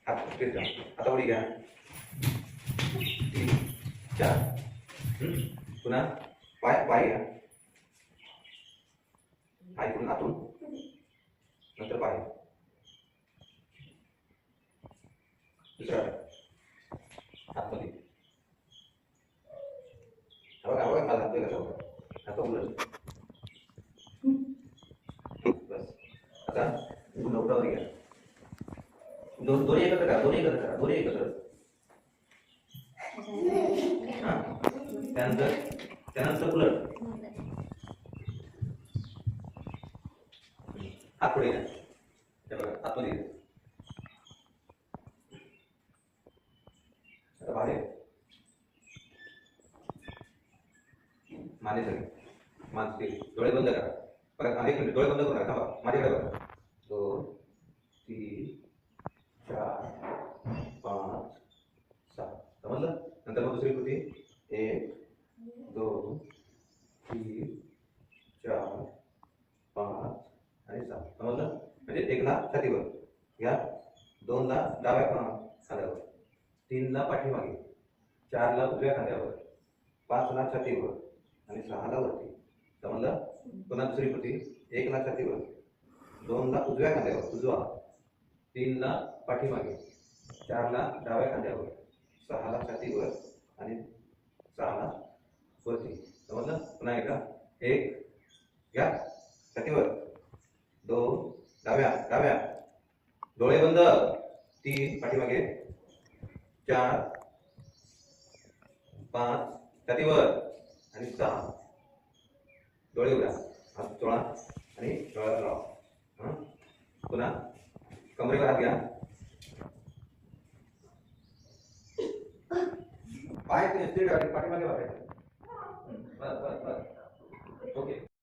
हात स्ट्रेट ठेवा. आता उडी घ्या. 3 4. पुन्हा पाय पाय घ्या. आतून आतून नंतर पाय. दुसरा आतमध्ये. हवा मला हातोय कसा होता. आता उलट. बस. आता नवरावर घ्या. दोन्ही एकत्र करा. दोन्ही एकत्र. हां. त्यानंतर उलट. हात पुढे घ्या. हे बघा आतमध्ये घ्या. आता बाहेर. माने सगळे. मानते. डोळे बंद करा. परत अनेक मिनिट डोळे बंद करू नका. थांबा. माझ्याकडे बघा. 2 3 4 5 6. समजलं? नंतर मग दुसरी कृती. 1 2 3 4 5 आणि 6. समजलं? म्हणजे 1 ला छातीवर घ्या. 2 ला डाव्या खांद्यावर. 3 ला पाठीमागे. 4 ला उजव्या खांद्यावर. 5 ला छातीवर आणि 6 ला वरती. समजलं? पुन्हा दुसरी कृती. 1 ला छातीवर. 2 ला उजव्या खांद्यावर उजवा. 3 ला पाठीमागे. 4 ला डाव्या खांद्यावर. 6 ला छातीवर आणि 6 ला वरती. समजलं? पुन्हा एकदा. 1 घ्या छातीवर. 2 डाव्या. डोळे बंद. 3 पाठीमागे. 4 5 छातीवर आणि 6 डोळे उघडा. हात चोळा आणि डोळ्यावर लावा. पुन्हा कमरेवर हात घ्या. पाय पाठीमागे वाकायचे.